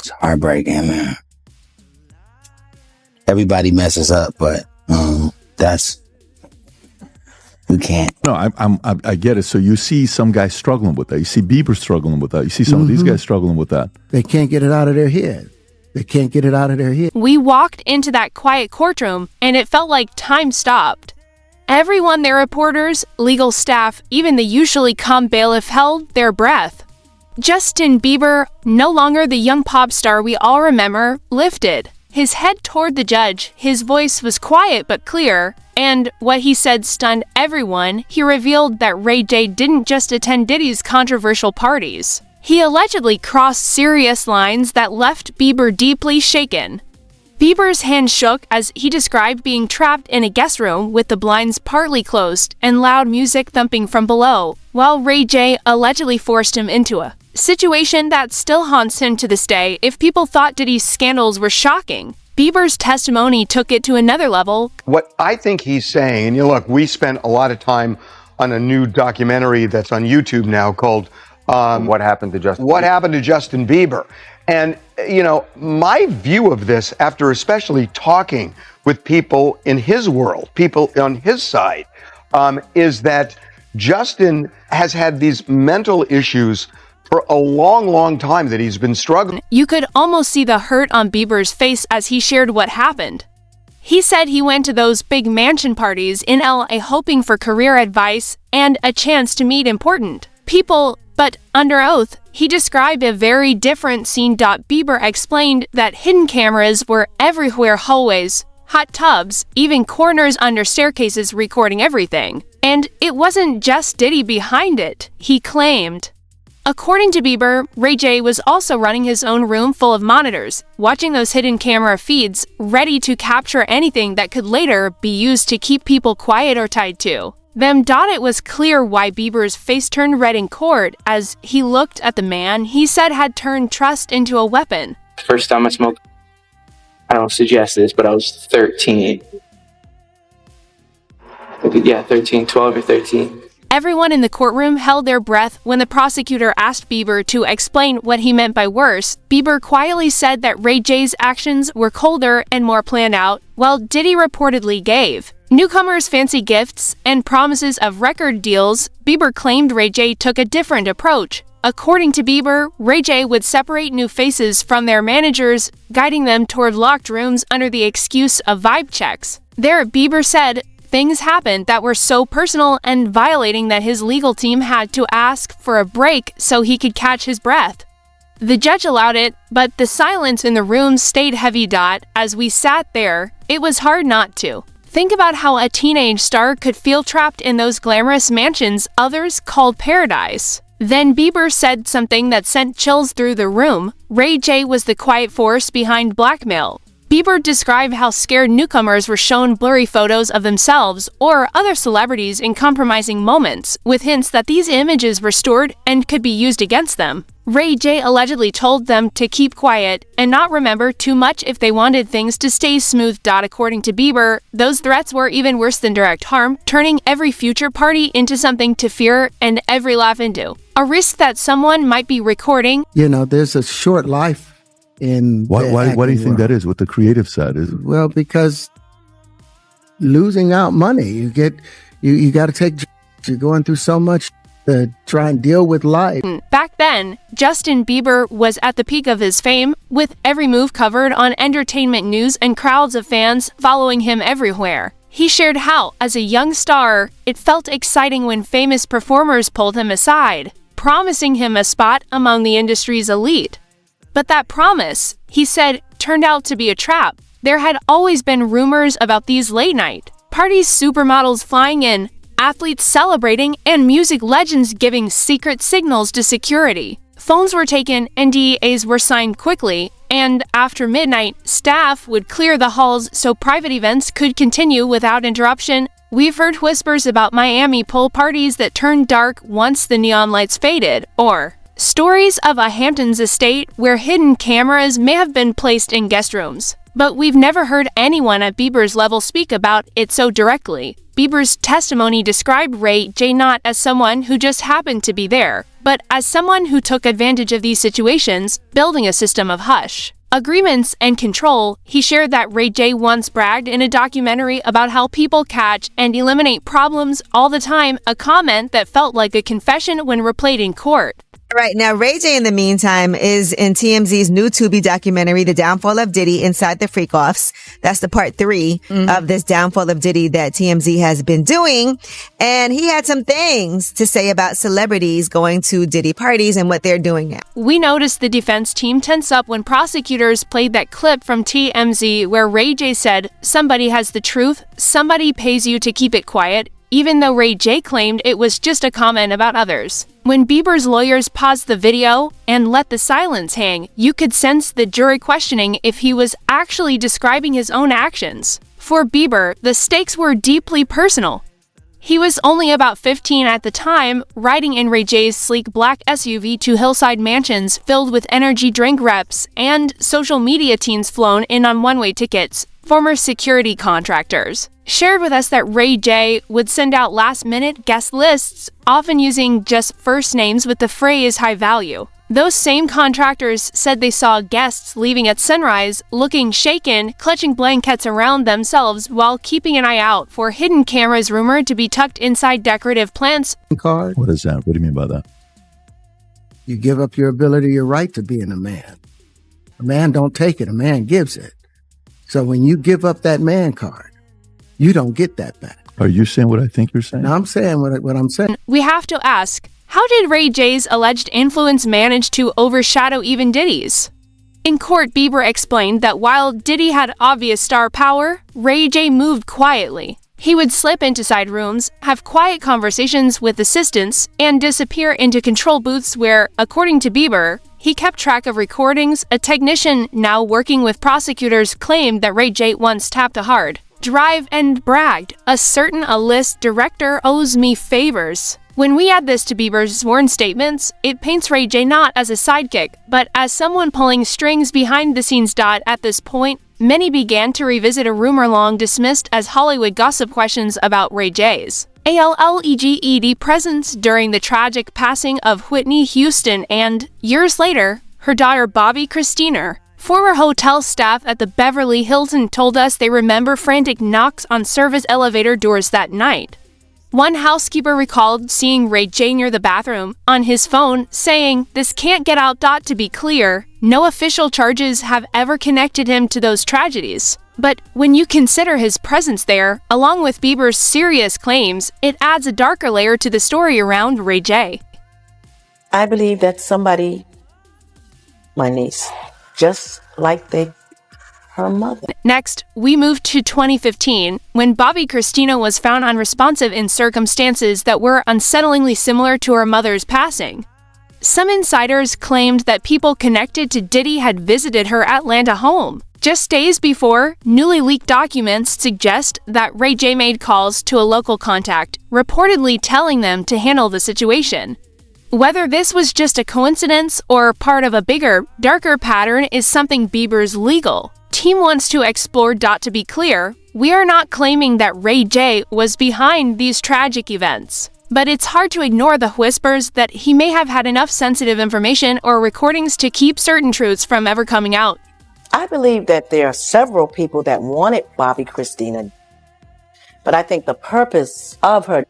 It's heartbreaking, man. Everybody messes up, but we can't. No, I get it. So you see some guys struggling with that. You see Bieber struggling with that. You see some of these guys struggling with that. They can't get it out of their head. We walked into that quiet courtroom, and it felt like time stopped. Everyone there, reporters, legal staff, even the usually calm bailiff, held their breath. Justin Bieber, no longer the young pop star we all remember, lifted his head toward the judge. His voice was quiet but clear, and what he said stunned everyone. He revealed that Ray J didn't just attend Diddy's controversial parties. He allegedly crossed serious lines that left Bieber deeply shaken. Bieber's hand shook as he described being trapped in a guest room with the blinds partly closed and loud music thumping from below, while Ray J allegedly forced him into a situation that still haunts him to this day. If people thought Diddy's scandals were shocking, Bieber's testimony took it to another level. What I think he's saying, and look, we spent a lot of time on a new documentary that's on YouTube now called What Happened to Justin Bieber. And, my view of this, after especially talking with people in his world, people on his side, is that Justin has had these mental issues for a long, long time that he's been struggling. You could almost see the hurt on Bieber's face as he shared what happened. He said he went to those big mansion parties in LA hoping for career advice and a chance to meet important people, but under oath, he described a very different scene. Bieber explained that hidden cameras were everywhere, hallways, hot tubs, even corners under staircases, recording everything. And it wasn't just Diddy behind it, he claimed. According to Bieber, Ray J was also running his own room full of monitors, watching those hidden camera feeds, ready to capture anything that could later be used to keep people quiet or tied to them. It was clear why Bieber's face turned red in court as he looked at the man he said had turned trust into a weapon. First time I smoked, I don't suggest this, but I was 13. Yeah, 13, 12 or 13. Everyone in the courtroom held their breath when the prosecutor asked Bieber to explain what he meant by worse. Bieber quietly said that Ray J's actions were colder and more planned out, while Diddy reportedly gave newcomers fancy gifts and promises of record deals. Bieber claimed Ray J took a different approach. According to Bieber, Ray J would separate new faces from their managers, guiding them toward locked rooms under the excuse of vibe checks. There, Bieber said, things happened that were so personal and violating that his legal team had to ask for a break so he could catch his breath. The judge allowed it, but the silence in the room stayed heavy. As we sat there, it was hard not to think about how a teenage star could feel trapped in those glamorous mansions others called paradise. Then Bieber said something that sent chills through the room. Ray J was the quiet force behind blackmail. Bieber described how scared newcomers were shown blurry photos of themselves or other celebrities in compromising moments, with hints that these images were stored and could be used against them. Ray J allegedly told them to keep quiet and not remember too much if they wanted things to stay smooth. According to Bieber, those threats were even worse than direct harm, turning every future party into something to fear and every laugh into a risk that someone might be recording. There's a short life in why do you think that is? What the creative side is? Well, because losing out money, you got to take. You're going through so much to try and deal with life. Back then, Justin Bieber was at the peak of his fame, with every move covered on entertainment news and crowds of fans following him everywhere. He shared how, as a young star, it felt exciting when famous performers pulled him aside, promising him a spot among the industry's elite. But that promise, he said, turned out to be a trap. There had always been rumors about these late-night parties, supermodels flying in, athletes celebrating, and music legends giving secret signals to security. Phones were taken, NDAs were signed quickly, and after midnight, staff would clear the halls so private events could continue without interruption. We've heard whispers about Miami pool parties that turned dark once the neon lights faded, or stories of a Hamptons estate where hidden cameras may have been placed in guest rooms. But we've never heard anyone at Bieber's level speak about it so directly. Bieber's testimony described Ray J not as someone who just happened to be there, but as someone who took advantage of these situations, building a system of hush, agreements, and control, he shared that Ray J once bragged in a documentary about how people catch and eliminate problems all the time, a comment that felt like a confession when replayed in court. Right. Now, Ray J, in the meantime, is in TMZ's new Tubi documentary, The Downfall of Diddy Inside the Freak-Offs. That's the part 3 of this Downfall of Diddy that TMZ has been doing. And he had some things to say about celebrities going to Diddy parties and what they're doing now. We noticed the defense team tense up when prosecutors played that clip from TMZ where Ray J said, "Somebody has the truth, somebody pays you to keep it quiet," even though Ray J claimed it was just a comment about others. When Bieber's lawyers paused the video and let the silence hang, you could sense the jury questioning if he was actually describing his own actions. For Bieber, the stakes were deeply personal. He was only about 15 at the time, riding in Ray J's sleek black SUV to hillside mansions filled with energy drink reps and social media teens flown in on one-way tickets. Former security contractors shared with us that Ray J would send out last-minute guest lists, often using just first names with the phrase high value. Those same contractors said they saw guests leaving at sunrise, looking shaken, clutching blankets around themselves while keeping an eye out for hidden cameras rumored to be tucked inside decorative plants. Card. What is that? What do you mean by that? You give up your ability, your right to being a man. A man don't take it, a man gives it. So when you give up that man card, you don't get that back. Are you saying what I think you're saying? Now I'm saying what I'm saying. We have to ask, how did Ray J's alleged influence manage to overshadow even Diddy's? In court, Bieber explained that while Diddy had obvious star power, Ray J moved quietly. He would slip into side rooms, have quiet conversations with assistants, and disappear into control booths where, according to Bieber, he kept track of recordings. A technician now working with prosecutors claimed that Ray J once tapped a hard drive and bragged, "A certain A-list director owes me favors." When we add this to Bieber's sworn statements, it paints Ray J not as a sidekick, but as someone pulling strings behind the scenes. At this point, many began to revisit a rumor long dismissed as Hollywood gossip questions about Ray J's alleged presence during the tragic passing of Whitney Houston and, years later, her daughter Bobby Christina. Former hotel staff at the Beverly Hilton told us they remember frantic knocks on service elevator doors that night. One housekeeper recalled seeing Ray J near the bathroom on his phone, saying, "This can't get out." To be clear, no official charges have ever connected him to those tragedies. But when you consider his presence there, along with Bieber's serious claims, it adds a darker layer to the story around Ray J. I believe that somebody, my niece, just like her mother. Next, we moved to 2015, when Bobby Christina was found unresponsive in circumstances that were unsettlingly similar to her mother's passing. Some insiders claimed that people connected to Diddy had visited her Atlanta home. Just days before, newly leaked documents suggest that Ray J made calls to a local contact, reportedly telling them to handle the situation. Whether this was just a coincidence or part of a bigger, darker pattern is something Bieber's legal team wants to explore. To be clear, we are not claiming that Ray J was behind these tragic events, but it's hard to ignore the whispers that he may have had enough sensitive information or recordings to keep certain truths from ever coming out. I believe that there are several people that wanted Bobby Christina, but I think the purpose of her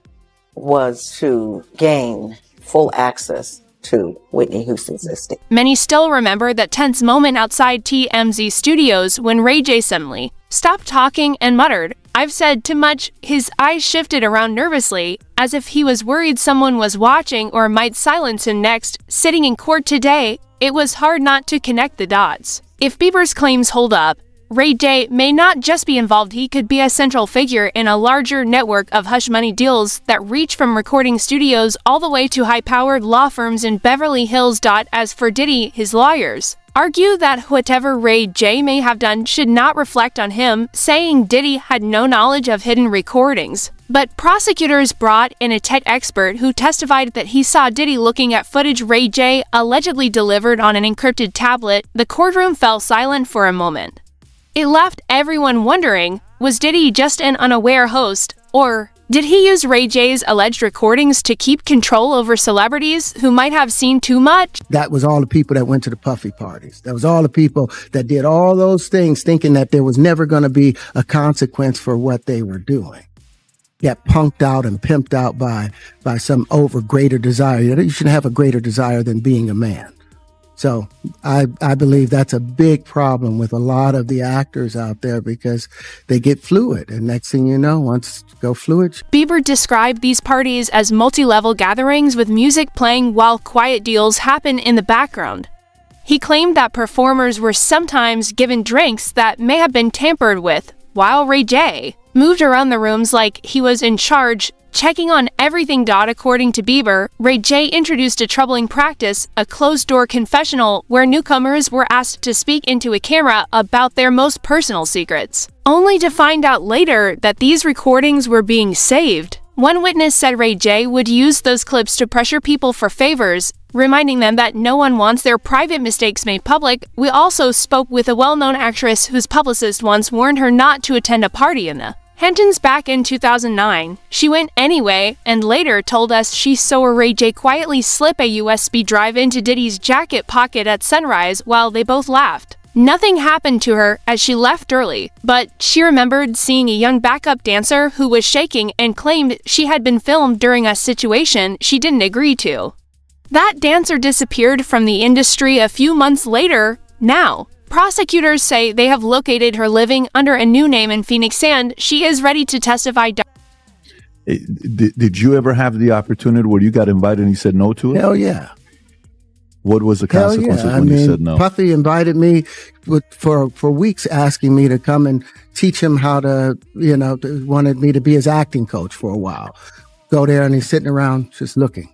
was to gain full access to Whitney Houston's estate. Many still remember that tense moment outside TMZ studios when Ray J suddenly stopped talking and muttered, "I've said too much." His eyes shifted around nervously, as if he was worried someone was watching or might silence him next. Sitting in court today, it was hard not to connect the dots. If Bieber's claims hold up, Ray J may not just be involved, he could be a central figure in a larger network of hush money deals that reach from recording studios all the way to high-powered law firms in Beverly Hills. As for Diddy, his lawyers argue that whatever Ray J may have done should not reflect on him, saying Diddy had no knowledge of hidden recordings. But prosecutors brought in a tech expert who testified that he saw Diddy looking at footage Ray J allegedly delivered on an encrypted tablet. The courtroom fell silent for a moment. It left everyone wondering, was Diddy just an unaware host, or Did he use Ray J's alleged recordings to keep control over celebrities who might have seen too much? That was all the people that went to the puffy parties. That was all the people that did all those things thinking that there was never going to be a consequence for what they were doing. Get punked out and pimped out by some greater desire. You shouldn't have a greater desire than being a man. So I believe that's a big problem with a lot of the actors out there because they get fluid. And next thing you know, once you go fluid. Bieber described these parties as multi-level gatherings with music playing while quiet deals happen in the background. He claimed that performers were sometimes given drinks that may have been tampered with, while Ray J moved around the rooms like he was in charge, checking on everything. According to Bieber, Ray J introduced a troubling practice, a closed-door confessional where newcomers were asked to speak into a camera about their most personal secrets, only to find out later that these recordings were being saved. One witness said Ray J would use those clips to pressure people for favors, reminding them that no one wants their private mistakes made public. We also spoke with a well-known actress whose publicist once warned her not to attend a party in the Hamptons back in 2009. She went anyway, and later told us she saw Ray J quietly slip a USB drive into Diddy's jacket pocket at sunrise while they both laughed. Nothing happened to her as she left early, but she remembered seeing a young backup dancer who was shaking and claimed she had been filmed during a situation she didn't agree to. That dancer disappeared from the industry a few months later. Now, prosecutors say they have located her living under a new name in Phoenix, and she is ready to testify. Did you ever have the opportunity where you got invited and you said no to it? Hell yeah. What was the consequences when you said no? Puffy invited me for weeks, asking me to come and teach him how to, wanted me to be his acting coach for a while. Go there and he's sitting around just looking.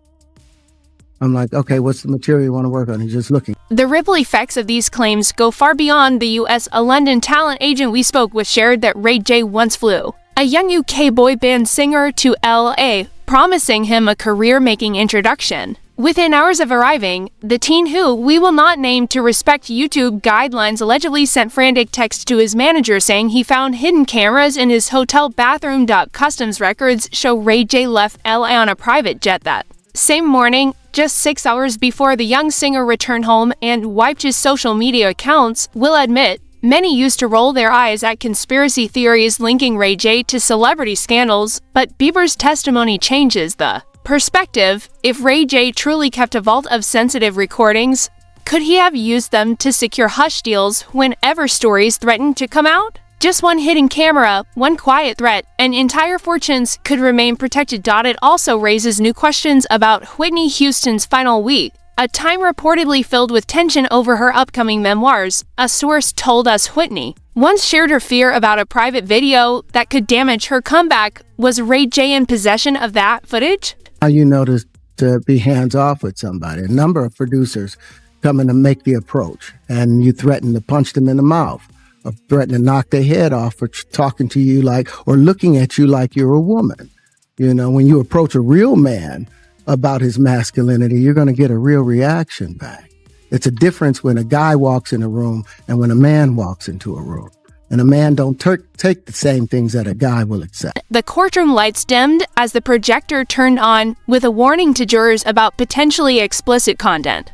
I'm like, okay, what's the material you want to work on? He's just looking. The ripple effects of these claims go far beyond the U.S. A London talent agent we spoke with shared that Ray J once flew a young UK boy band singer to L.A., promising him a career-making introduction. Within hours of arriving, the teen, who we will not name to respect YouTube guidelines, allegedly sent frantic texts to his manager saying he found hidden cameras in his hotel bathroom. Customs records show Ray J left LA on a private jet that same morning, just 6 hours before the young singer returned home and wiped his social media accounts. We'll admit, many used to roll their eyes at conspiracy theories linking Ray J to celebrity scandals, but Bieber's testimony changes the perspective. If Ray J truly kept a vault of sensitive recordings, could he have used them to secure hush deals whenever stories threatened to come out? Just one hidden camera, one quiet threat, and entire fortunes could remain protected. It also raises new questions about Whitney Houston's final week, a time reportedly filled with tension over her upcoming memoirs. A source told us Whitney once shared her fear about a private video that could damage her comeback. Was Ray J in possession of that footage? How you know to be hands-off with somebody. A number of producers come in to make the approach, and you threaten to punch them in the mouth, or threaten to knock their head off for talking to you or looking at you like you're a woman. When you approach a real man about his masculinity, you're going to get a real reaction back. It's a difference when a guy walks in a room and when a man walks into a room. And a man don't take the same things that a guy will accept. The courtroom lights dimmed as the projector turned on, with a warning to jurors about potentially explicit content.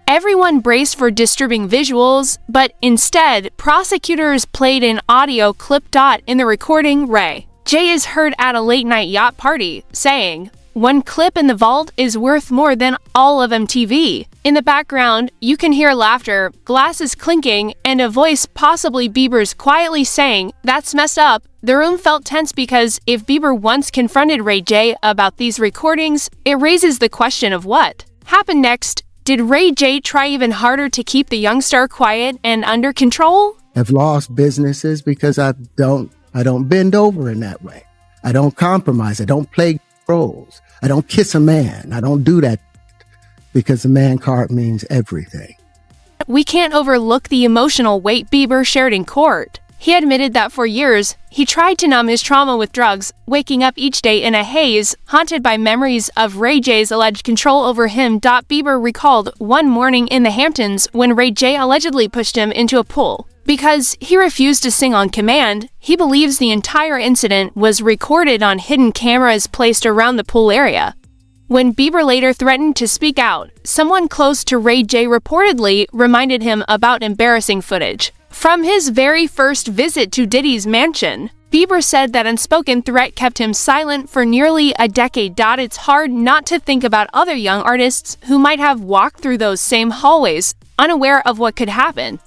Everyone braced for disturbing visuals, but instead, prosecutors played an audio clip. In the recording, Ray J is heard at a late-night yacht party, saying, "One clip in the vault is worth more than all of MTV." In the background, you can hear laughter, glasses clinking, and a voice, possibly Bieber's, quietly saying, "That's messed up." The room felt tense because if Bieber once confronted Ray J about these recordings, it raises the question of what happened next. Did Ray J try even harder to keep the young star quiet and under control? I've lost businesses because I don't bend over in that way. I don't compromise. I don't play roles. I don't kiss a man. I don't do that because the man card means everything. We can't overlook the emotional weight Bieber shared in court. He admitted that for years, he tried to numb his trauma with drugs, waking up each day in a haze, haunted by memories of Ray J's alleged control over him. Bieber recalled one morning in the Hamptons when Ray J allegedly pushed him into a pool. Because he refused to sing on command, he believes the entire incident was recorded on hidden cameras placed around the pool area. When Bieber later threatened to speak out, someone close to Ray J reportedly reminded him about embarrassing footage from his very first visit to Diddy's mansion. Bieber said that unspoken threat kept him silent for nearly a decade. It's hard not to think about other young artists who might have walked through those same hallways, unaware of what could happen.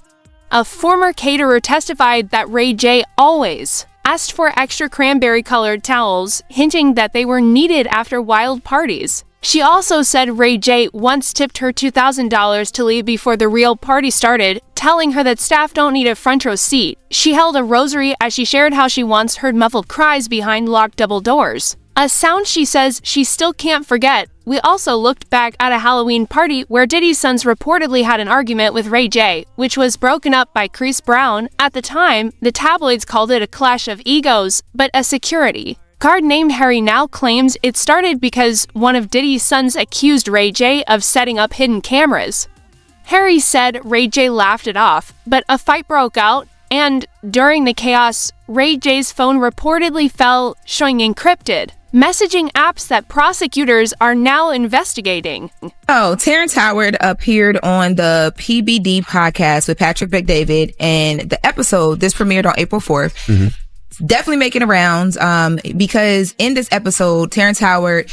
A former caterer testified that Ray J always asked for extra cranberry-colored towels, hinting that they were needed after wild parties. She also said Ray J once tipped her $2,000 to leave before the real party started, telling her that staff don't need a front row seat. She held a rosary as she shared how she once heard muffled cries behind locked double doors, a sound she says she still can't forget. We also looked back at a Halloween party where Diddy's sons reportedly had an argument with Ray J, which was broken up by Chris Brown. At the time, the tabloids called it a clash of egos, but a security guard named Harry now claims it started because one of Diddy's sons accused Ray J of setting up hidden cameras. Harry said Ray J laughed it off, but a fight broke out, and during the chaos, Ray J's phone reportedly fell, showing encrypted messaging apps that prosecutors are now investigating. Oh, Terrence Howard appeared on the PBD podcast with Patrick Bet-David, and the episode, this premiered on April 4th. Definitely making the rounds, because in this episode, Terrence Howard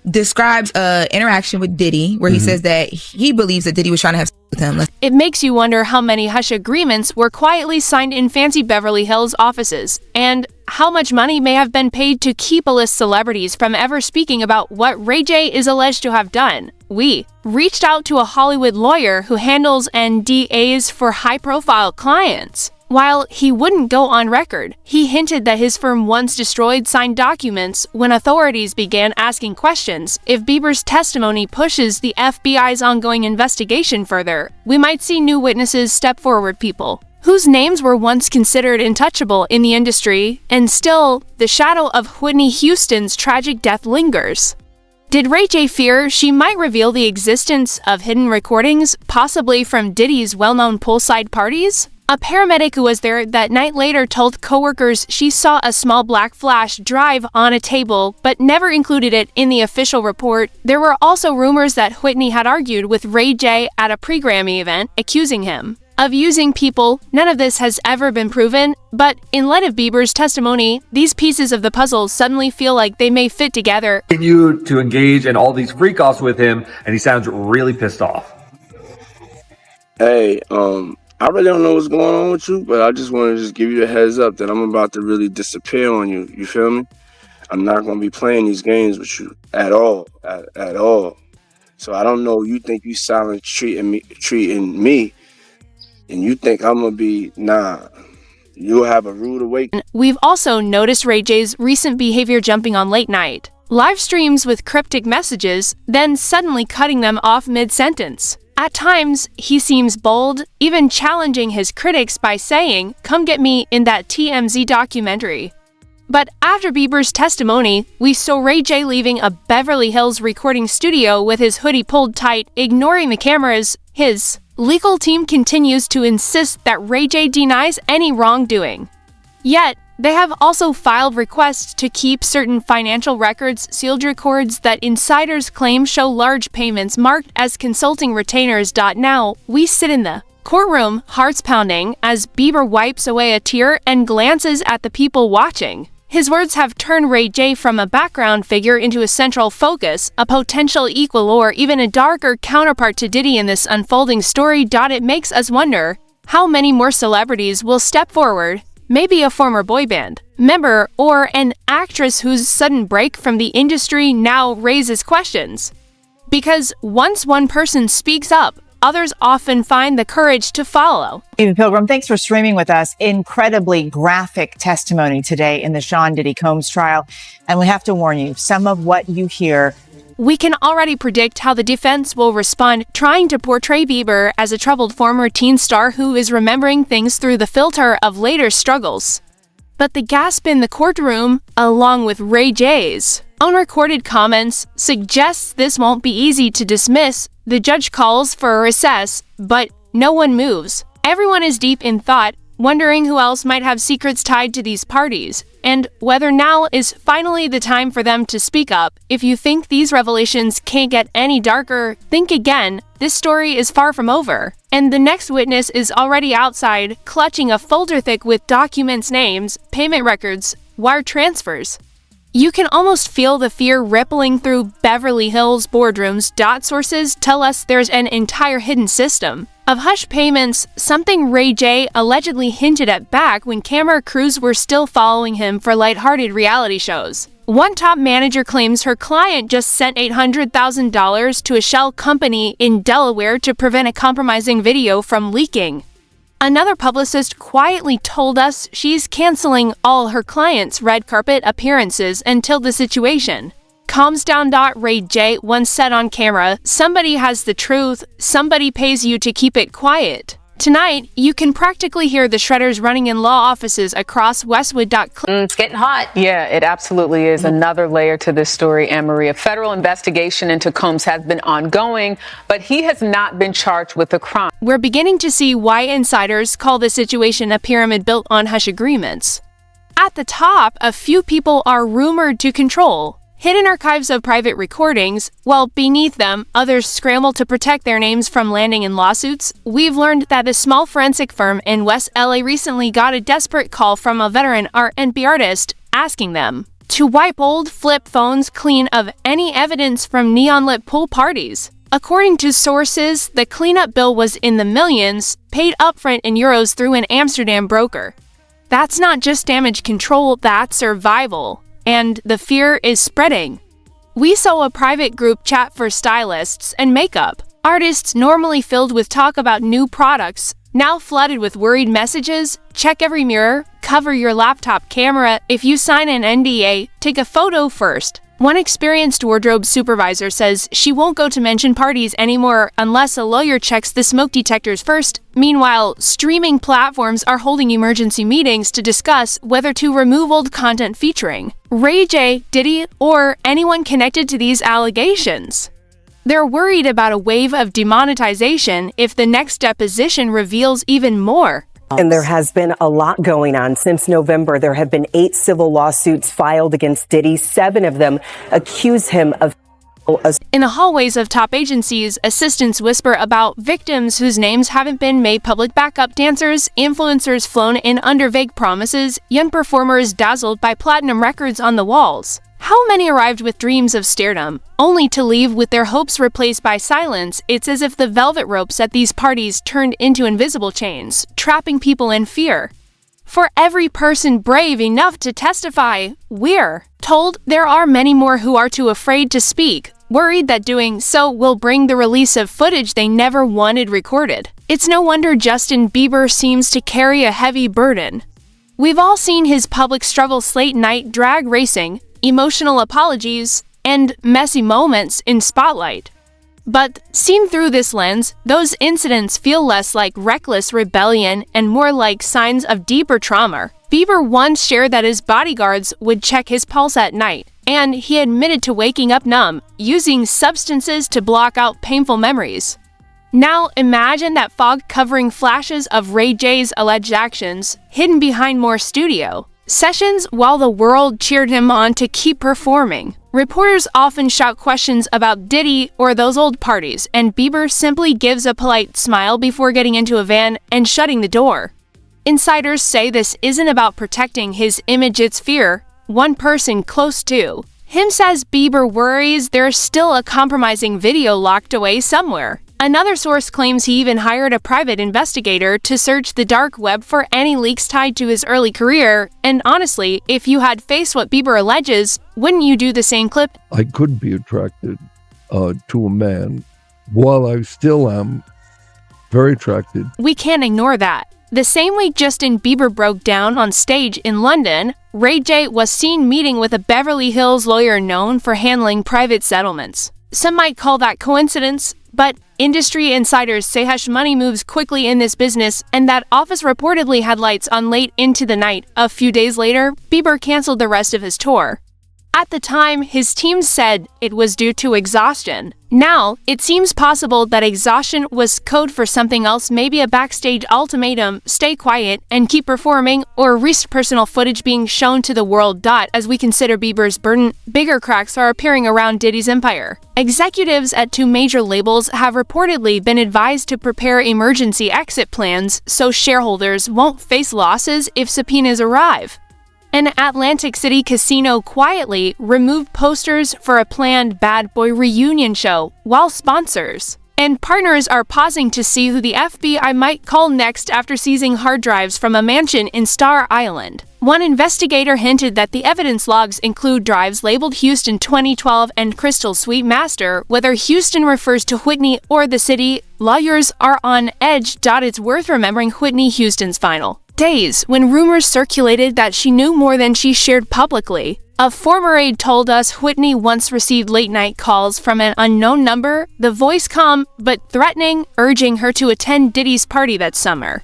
describes an interaction with Diddy where he says that he believes that Diddy was trying to have sex with him. It makes you wonder how many hush agreements were quietly signed in fancy Beverly Hills offices, and how much money may have been paid to keep A-list celebrities from ever speaking about what Ray J is alleged to have done. We reached out to a Hollywood lawyer who handles NDAs for high-profile clients. While he wouldn't go on record, he hinted that his firm once destroyed signed documents when authorities began asking questions. If Bieber's testimony pushes the FBI's ongoing investigation further, we might see new witnesses step forward, people whose names were once considered untouchable in the industry, and still, the shadow of Whitney Houston's tragic death lingers. Did Ray J fear she might reveal the existence of hidden recordings, possibly from Diddy's well-known poolside parties? A paramedic who was there that night later told coworkers she saw a small black flash drive on a table, but never included it in the official report. There were also rumors that Whitney had argued with Ray J at a pre-Grammy event, accusing him of using people. None of this has ever been proven, but in light of Bieber's testimony, these pieces of the puzzle suddenly feel like they may fit together. You to engage in all these freak-offs with him, and he sounds really pissed off. Hey, I really don't know what's going on with you, but I just want to just give you a heads up that I'm about to really disappear on you. You feel me? I'm not going to be playing these games with you at all, at all. So I don't know. You think you silent treating me, and you think I'm going to be, nah. You'll have a rude awakening. We've also noticed Ray J's recent behavior jumping on late night live streams with cryptic messages, then suddenly cutting them off mid-sentence. At times, he seems bold, even challenging his critics by saying, "Come get me," in that TMZ documentary. But after Bieber's testimony, we saw Ray J leaving a Beverly Hills recording studio with his hoodie pulled tight, ignoring the cameras. His legal team continues to insist that Ray J denies any wrongdoing. Yet, they have also filed requests to keep certain financial records, sealed records that insiders claim show large payments marked as consulting retainers. Now, we sit in the courtroom, hearts pounding, as Bieber wipes away a tear and glances at the people watching. His words have turned Ray J from a background figure into a central focus, a potential equal or even a darker counterpart to Diddy in this unfolding story. It makes us wonder how many more celebrities will step forward. Maybe a former boy band member or an actress whose sudden break from the industry now raises questions. Because once one person speaks up, others often find the courage to follow. Amy Pilgrim, thanks for streaming with us. Incredibly graphic testimony today in the Sean Diddy Combs trial. And we have to warn you, some of what you hear. We can already predict how the defense will respond, trying to portray Bieber as a troubled former teen star who is remembering things through the filter of later struggles. But the gasp in the courtroom, along with Ray J's unrecorded comments, suggests this won't be easy to dismiss. The judge calls for a recess, but no one moves. Everyone is deep in thought, wondering who else might have secrets tied to these parties, and whether now is finally the time for them to speak up. If you think these revelations can't get any darker, think again. This story is far from over, and the next witness is already outside, clutching a folder thick with documents, names, payment records, wire transfers. You can almost feel the fear rippling through Beverly Hills boardrooms. Sources tell us there's an entire hidden system of hush payments, something Ray J allegedly hinted at back when camera crews were still following him for lighthearted reality shows. One top manager claims her client just sent $800,000 to a shell company in Delaware to prevent a compromising video from leaking. Another publicist quietly told us she's canceling all her clients' red carpet appearances until the situation calms down. Ray J once said on camera, "Somebody has the truth, somebody pays you to keep it quiet." Tonight, you can practically hear the shredders running in law offices across Westwood. It's getting hot. Yeah, it absolutely is. Another layer to this story, Anne-Marie. A federal investigation into Combs has been ongoing, but he has not been charged with a crime. We're beginning to see why insiders call the situation a pyramid built on hush agreements. At the top, a few people are rumored to control hidden archives of private recordings, while beneath them, others scramble to protect their names from landing in lawsuits. We've learned that a small forensic firm in West LA recently got a desperate call from a veteran R&B artist asking them to wipe old flip phones clean of any evidence from neon-lit pool parties. According to sources, the cleanup bill was in the millions, paid upfront in euros through an Amsterdam broker. That's not just damage control, that's survival. And the fear is spreading. We saw a private group chat for stylists and makeup artists normally filled with talk about new products, now flooded with worried messages. Check every mirror, cover your laptop camera. If you sign an NDA, take a photo first. One experienced wardrobe supervisor says she won't go to mention parties anymore unless a lawyer checks the smoke detectors first. Meanwhile, streaming platforms are holding emergency meetings to discuss whether to remove old content featuring Ray J, Diddy, or anyone connected to these allegations. They're worried about a wave of demonetization if the next deposition reveals even more. And there has been a lot going on. Since November, there have been 8 civil lawsuits filed against Diddy. 7 of them accuse him of... In the hallways of top agencies, assistants whisper about victims whose names haven't been made public. Backup dancers, influencers flown in under vague promises, young performers dazzled by platinum records on the walls. How many arrived with dreams of stardom, only to leave with their hopes replaced by silence? It's as if the velvet ropes at these parties turned into invisible chains, trapping people in fear. For every person brave enough to testify, we're told there are many more who are too afraid to speak, worried that doing so will bring the release of footage they never wanted recorded. It's no wonder Justin Bieber seems to carry a heavy burden. We've all seen his public struggles, late night drag racing, emotional apologies, and messy moments in spotlight. But seen through this lens, those incidents feel less like reckless rebellion and more like signs of deeper trauma. Bieber once shared that his bodyguards would check his pulse at night, and he admitted to waking up numb, using substances to block out painful memories. Now imagine that fog covering flashes of Ray J's alleged actions, hidden behind more studio sessions while the world cheered him on to keep performing. Reporters often shout questions about Diddy or those old parties, and Bieber simply gives a polite smile before getting into a van and shutting the door. Insiders say this isn't about protecting his image, it's fear. One person close to him says Bieber worries there's still a compromising video locked away somewhere. Another source claims he even hired a private investigator to search the dark web for any leaks tied to his early career. And honestly, if you had faced what Bieber alleges, wouldn't you do the same? Clip. I could be attracted to a man, while I still am very attracted. We can't ignore that. The same week Justin Bieber broke down on stage in London, Ray J was seen meeting with a Beverly Hills lawyer known for handling private settlements. Some might call that coincidence, but industry insiders say hush money moves quickly in this business, and that office reportedly had lights on late into the night. A few days later, Bieber canceled the rest of his tour. At the time, his team said it was due to exhaustion. Now, it seems possible that exhaustion was code for something else, maybe a backstage ultimatum, stay quiet and keep performing, or recent personal footage being shown to the world. As we consider Bieber's burden, bigger cracks are appearing around Diddy's empire. Executives at 2 major labels have reportedly been advised to prepare emergency exit plans so shareholders won't face losses if subpoenas arrive. An Atlantic City casino quietly removed posters for a planned Bad Boy reunion show, while sponsors and partners are pausing to see who the FBI might call next after seizing hard drives from a mansion in Star Island. One investigator hinted that the evidence logs include drives labeled Houston 2012 and Crystal Sweet Master. Whether Houston refers to Whitney or the city, lawyers are on edge. It's worth remembering Whitney Houston's final days when rumors circulated that she knew more than she shared publicly. A former aide told us Whitney once received late-night calls from an unknown number, the voice calm but threatening, urging her to attend Diddy's party that summer.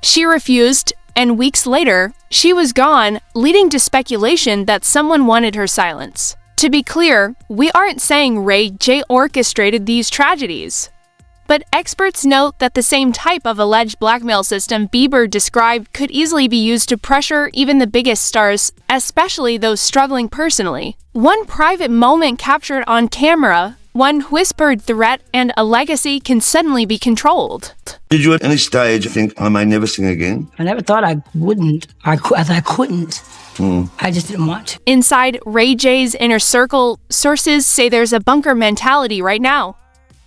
She refused, and weeks later, she was gone, leading to speculation that someone wanted her silence. To be clear, we aren't saying Ray J orchestrated these tragedies. But experts note that the same type of alleged blackmail system Bieber described could easily be used to pressure even the biggest stars, especially those struggling personally. One private moment captured on camera, one whispered threat, and a legacy can suddenly be controlled. Did you at any stage think I may never sing again? I never thought I wouldn't. I couldn't. I just didn't want to. Inside Ray J's inner circle, sources say there's a bunker mentality right now.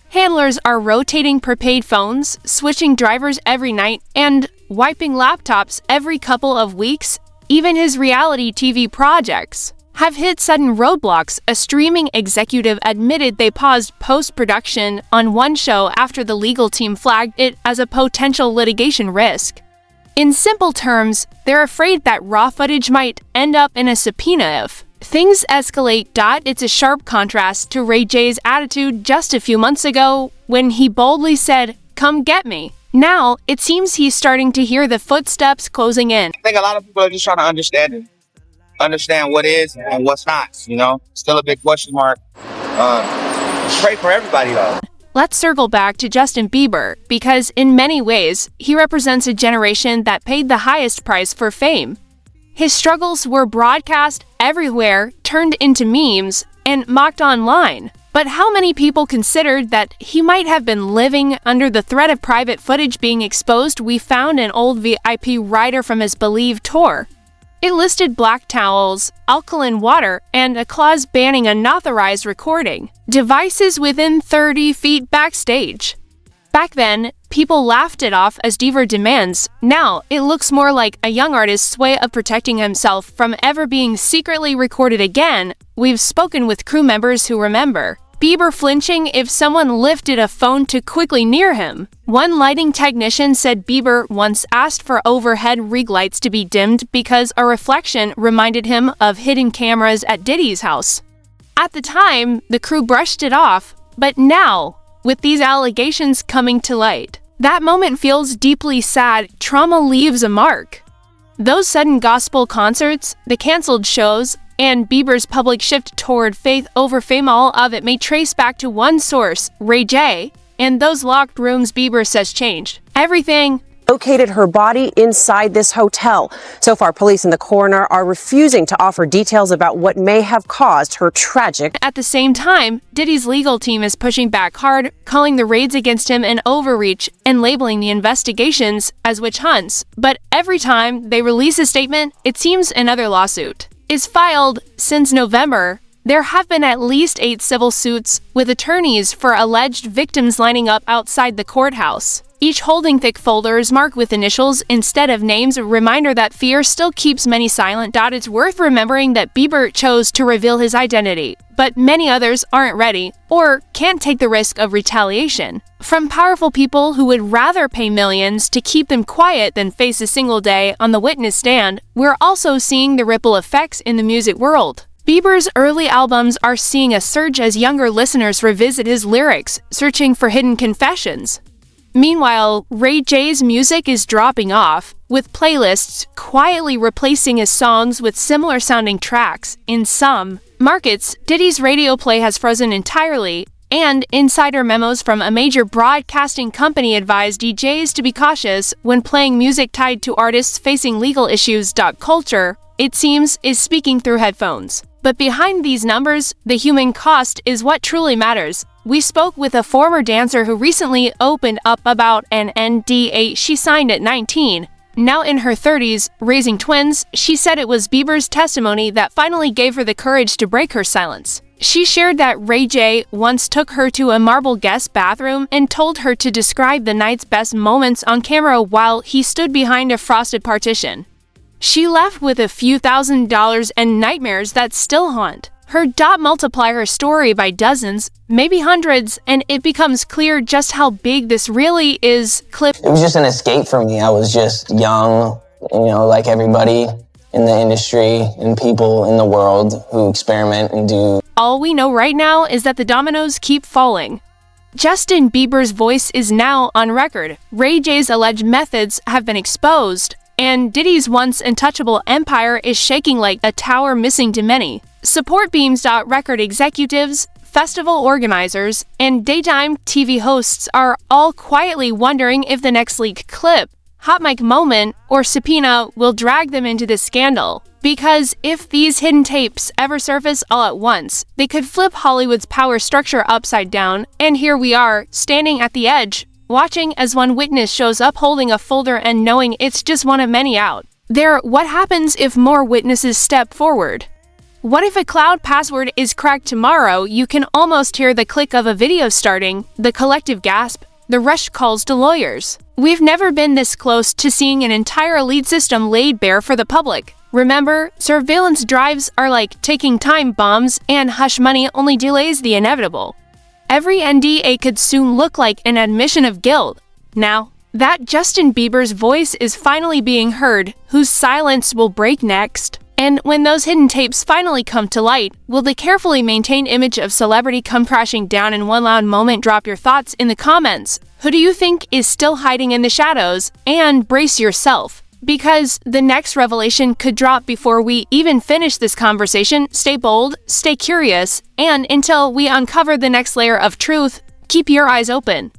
Handlers are rotating prepaid phones, switching drivers every night, and wiping laptops every couple of weeks. Even his reality TV projects have hit sudden roadblocks. A streaming executive admitted they paused post-production on one show after the legal team flagged it as a potential litigation risk. In simple terms, they're afraid that raw footage might end up in a subpoena if things escalate. It's a sharp contrast to Ray J's attitude just a few months ago when he boldly said, "Come get me." Now, it seems he's starting to hear the footsteps closing in. I think a lot of people are just trying to understand what is and what's not, Still a big question mark. Pray for everybody, though. Let's circle back to Justin Bieber, because in many ways, he represents a generation that paid the highest price for fame. His struggles were broadcast everywhere, turned into memes, and mocked online. But how many people considered that he might have been living under the threat of private footage being exposed? We found an old VIP rider from his believed tour. It listed black towels, alkaline water, and a clause banning unauthorized recording devices within 30 feet backstage. Back then, people laughed it off as diva demands. Now, it looks more like a young artist's way of protecting himself from ever being secretly recorded again. We've spoken with crew members who remember Bieber flinching if someone lifted a phone too quickly near him. One lighting technician said Bieber once asked for overhead rig lights to be dimmed because a reflection reminded him of hidden cameras at Diddy's house. At the time, the crew brushed it off, but now, with these allegations coming to light, that moment feels deeply sad. Trauma leaves a mark. Those sudden gospel concerts, the canceled shows, and Bieber's public shift toward faith over fame, all of it may trace back to one source, Ray J, and those locked rooms Bieber says changed everything. Located her body inside this hotel. So far, police and the coroner are refusing to offer details about what may have caused her tragic. At the same time, Diddy's legal team is pushing back hard, calling the raids against him an overreach and labeling the investigations as witch hunts. But every time they release a statement, it seems another lawsuit is filed. Since November, there have been at least 8 civil suits with attorneys for alleged victims lining up outside the courthouse, each holding thick folders marked with initials instead of names, a reminder that fear still keeps many silent. It's worth remembering that Bieber chose to reveal his identity, but many others aren't ready or can't take the risk of retaliation from powerful people who would rather pay millions to keep them quiet than face a single day on the witness stand. We're also seeing the ripple effects in the music world. Bieber's early albums are seeing a surge as younger listeners revisit his lyrics, searching for hidden confessions. Meanwhile, Ray J's music is dropping off, with playlists quietly replacing his songs with similar sounding tracks. In some markets, Diddy's radio play has frozen entirely, and insider memos from a major broadcasting company advise DJs to be cautious when playing music tied to artists facing legal issues. Culture, it seems, is speaking through headphones. But behind these numbers, the human cost is what truly matters. We spoke with a former dancer who recently opened up about an NDA she signed at 19. Now in her 30s, raising twins, she said it was Bieber's testimony that finally gave her the courage to break her silence. She shared that Ray J once took her to a marble guest bathroom and told her to describe the night's best moments on camera while he stood behind a frosted partition. She left with a few $1,000s and nightmares that still haunt her. Multiply her story by dozens, maybe hundreds, and it becomes clear just how big this really is. It was just an escape for me. I was just young, like everybody in the industry and people in the world who experiment and do. All we know right now is that the dominoes keep falling. Justin Bieber's voice is now on record. Ray J's alleged methods have been exposed, and Diddy's once untouchable empire is shaking like a tower missing to many. Support Beams. Record executives, festival organizers, and daytime TV hosts are all quietly wondering if the next leaked clip, hot mic moment, or subpoena will drag them into this scandal. Because if these hidden tapes ever surface all at once, they could flip Hollywood's power structure upside down, and here we are, standing at the edge, watching as one witness shows up holding a folder and knowing it's just one of many out there. What happens if more witnesses step forward? What if a cloud password is cracked tomorrow? You can almost hear the click of a video starting, the collective gasp, the rushed calls to lawyers. We've never been this close to seeing an entire lead system laid bare for the public. Remember, surveillance drives are like ticking time bombs, and hush money only delays the inevitable. Every NDA could soon look like an admission of guilt. Now, that Justin Bieber's voice is finally being heard, whose silence will break next? And when those hidden tapes finally come to light, will the carefully maintained image of celebrity come crashing down in one loud moment? Drop your thoughts in the comments. Who do you think is still hiding in the shadows? And brace yourself, because the next revelation could drop before we even finish this conversation. Stay bold, stay curious, and until we uncover the next layer of truth, keep your eyes open.